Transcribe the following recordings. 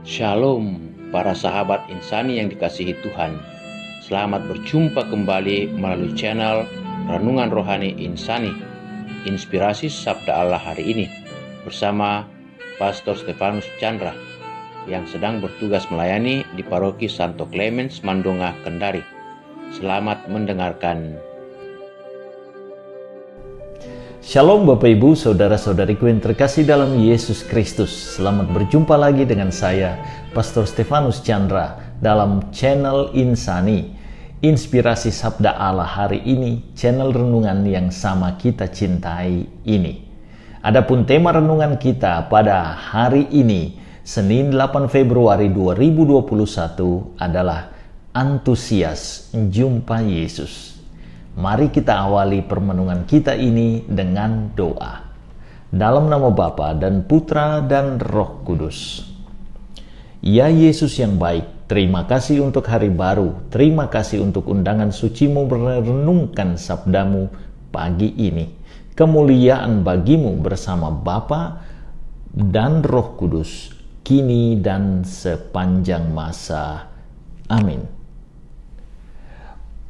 Shalom para sahabat insani yang dikasihi Tuhan. Selamat berjumpa kembali melalui channel Renungan Rohani Insani, Inspirasi Sabda Allah hari ini bersama Pastor Stefanus Chandra yang sedang bertugas melayani di Paroki Santo Clemens Mandonga, Kendari. Selamat mendengarkan. Shalom Bapak Ibu, Saudara-saudariku yang terkasih dalam Yesus Kristus. Selamat berjumpa lagi dengan saya, Pastor Stefanus Chandra, dalam channel Insani, Inspirasi Sabda Allah hari ini, channel renungan yang sama kita cintai ini. Adapun tema renungan kita pada hari ini, Senin 8 Februari 2021 adalah Antusias Jumpa Yesus. Mari kita awali permenungan kita ini dengan doa. Dalam nama Bapa dan Putra dan Roh Kudus. Ya Yesus yang baik, terima kasih untuk hari baru. Terima kasih untuk undangan sucimu merenungkan sabdamu pagi ini. Kemuliaan bagimu bersama Bapa dan Roh Kudus, kini dan sepanjang masa. Amin.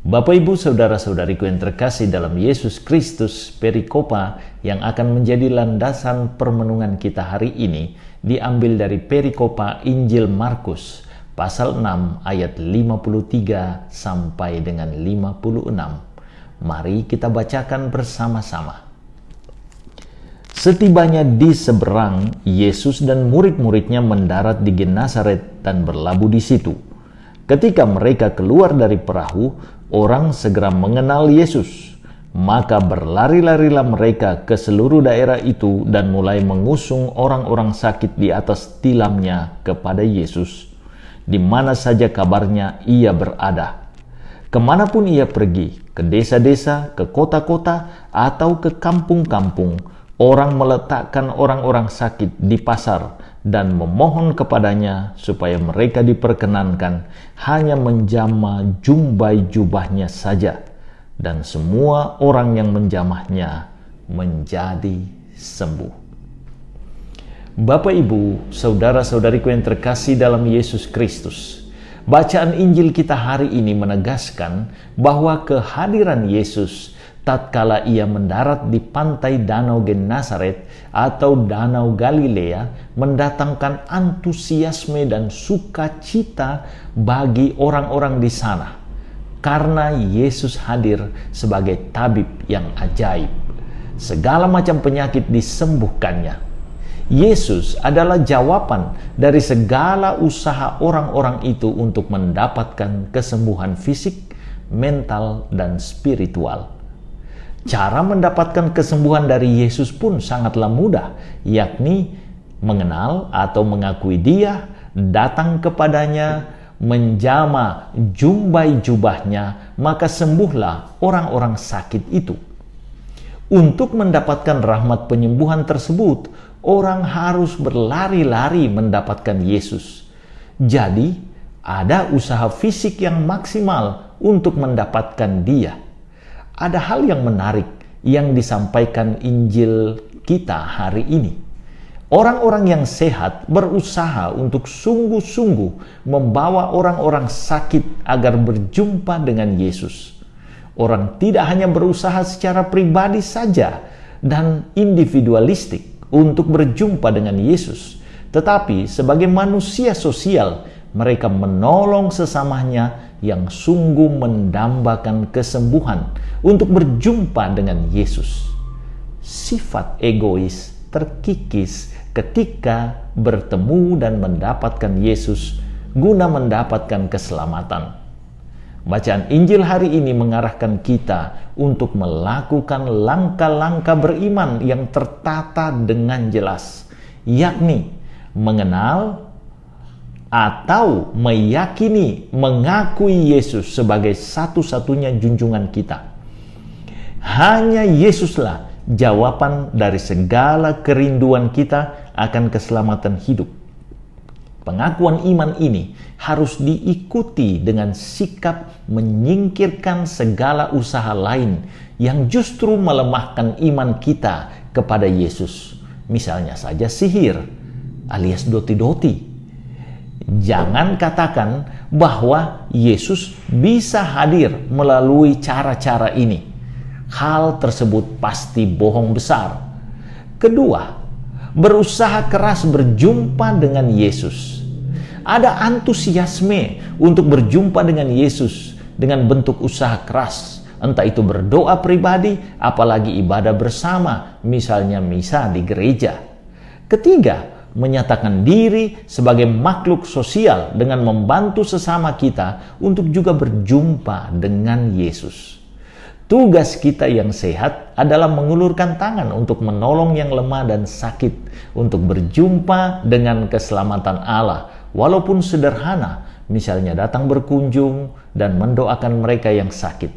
Bapak Ibu Saudara-saudariku yang terkasih dalam Yesus Kristus, perikopa yang akan menjadi landasan permenungan kita hari ini diambil dari perikopa Injil Markus pasal 6 ayat 53 sampai dengan 56. Mari kita bacakan bersama-sama. Setibanya di seberang, Yesus dan murid-muridnya mendarat di Genesaret dan berlabuh di situ. Ketika mereka keluar dari perahu, orang segera mengenal Yesus. Maka berlari-larilah mereka ke seluruh daerah itu dan mulai mengusung orang-orang sakit di atas tilamnya kepada Yesus. Di mana saja kabarnya ia berada. Kemanapun ia pergi, ke desa-desa, ke kota-kota, atau ke kampung-kampung, orang meletakkan orang-orang sakit di pasar dan memohon kepadanya supaya mereka diperkenankan hanya menjamah jumbai jubahnya saja, dan semua orang yang menjamahnya menjadi sembuh. Bapak Ibu, Saudara-saudariku yang terkasih dalam Yesus Kristus, bacaan Injil kita hari ini menegaskan bahwa kehadiran Yesus tatkala ia mendarat di pantai Danau Genesaret atau Danau Galilea mendatangkan antusiasme dan sukacita bagi orang-orang di sana karena Yesus hadir sebagai tabib yang ajaib. Segala macam penyakit disembuhkannya. Yesus adalah jawaban dari segala usaha orang-orang itu untuk mendapatkan kesembuhan fisik, mental, dan spiritual. Cara mendapatkan kesembuhan dari Yesus pun sangatlah mudah, yakni mengenal atau mengakui Dia, datang kepadanya, menjamah jumbai jubahnya, maka sembuhlah orang-orang sakit itu. Untuk mendapatkan rahmat penyembuhan tersebut, orang harus berlari-lari mendapatkan Yesus. Jadi, ada usaha fisik yang maksimal untuk mendapatkan Dia. Ada hal yang menarik yang disampaikan Injil kita hari ini. Orang-orang yang sehat berusaha untuk sungguh-sungguh membawa orang-orang sakit agar berjumpa dengan Yesus. Orang tidak hanya berusaha secara pribadi saja dan individualistik untuk berjumpa dengan Yesus, tetapi sebagai manusia sosial, mereka menolong sesamanya yang sungguh mendambakan kesembuhan untuk berjumpa dengan Yesus. Sifat egois terkikis ketika bertemu dan mendapatkan Yesus guna mendapatkan keselamatan. Bacaan Injil hari ini mengarahkan kita untuk melakukan langkah-langkah beriman yang tertata dengan jelas, yakni mengenal atau meyakini, mengakui Yesus sebagai satu-satunya junjungan kita. Hanya Yesuslah jawaban dari segala kerinduan kita akan keselamatan hidup. Pengakuan iman ini harus diikuti dengan sikap menyingkirkan segala usaha lain yang justru melemahkan iman kita kepada Yesus. Misalnya saja sihir alias doti-doti, Jangan katakan bahwa Yesus bisa hadir melalui cara-cara ini. Hal tersebut pasti bohong besar. Kedua, berusaha keras berjumpa dengan Yesus. Ada antusiasme untuk berjumpa dengan Yesus dengan bentuk usaha keras, entah itu berdoa pribadi, apalagi ibadah bersama, misalnya misa di gereja. Ketiga, menyatakan diri sebagai makhluk sosial dengan membantu sesama kita untuk juga berjumpa dengan Yesus. Tugas kita yang sehat adalah mengulurkan tangan untuk menolong yang lemah dan sakit, untuk berjumpa dengan keselamatan Allah, walaupun sederhana, misalnya datang berkunjung dan mendoakan mereka yang sakit.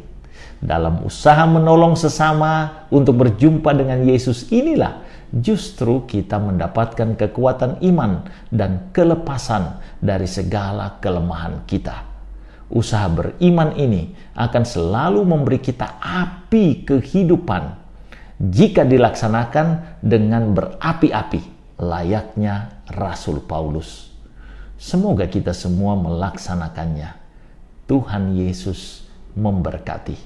Dalam usaha menolong sesama untuk berjumpa dengan Yesus inilah justru kita mendapatkan kekuatan iman dan kelepasan dari segala kelemahan kita. Usaha beriman ini akan selalu memberi kita api kehidupan jika dilaksanakan dengan berapi-api, layaknya Rasul Paulus. Semoga kita semua melaksanakannya. Tuhan Yesus memberkati.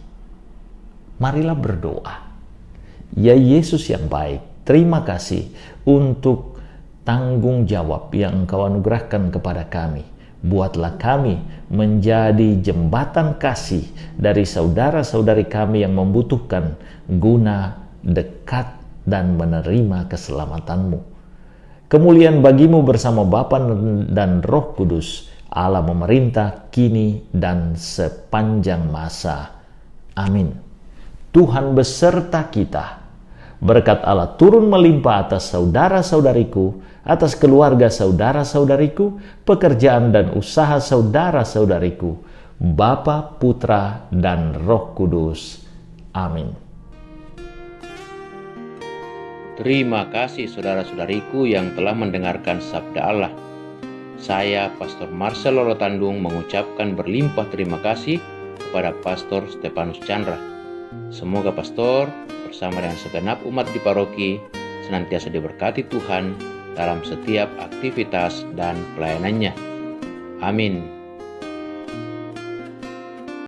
Marilah berdoa. Ya Yesus yang baik, terima kasih untuk tanggung jawab yang Engkau anugerahkan kepada kami. Buatlah kami menjadi jembatan kasih dari saudara-saudari kami yang membutuhkan guna dekat dan menerima keselamatan-Mu. Kemuliaan bagimu bersama Bapa dan Roh Kudus, Allah memerintah kini dan sepanjang masa. Amin. Tuhan beserta kita. Berkat Allah turun melimpah atas saudara-saudariku, atas keluarga saudara-saudariku, pekerjaan dan usaha saudara-saudariku, Bapa, Putra, dan Roh Kudus. Amin. Terima kasih saudara-saudariku yang telah mendengarkan sabda Allah. Saya, Pastor Marcel Lolotandung, mengucapkan berlimpah terima kasih kepada Pastor Stefanus Chandra. Semoga Pastor bersama dengan segenap umat di paroki senantiasa diberkati Tuhan dalam setiap aktivitas dan pelayanannya. Amin.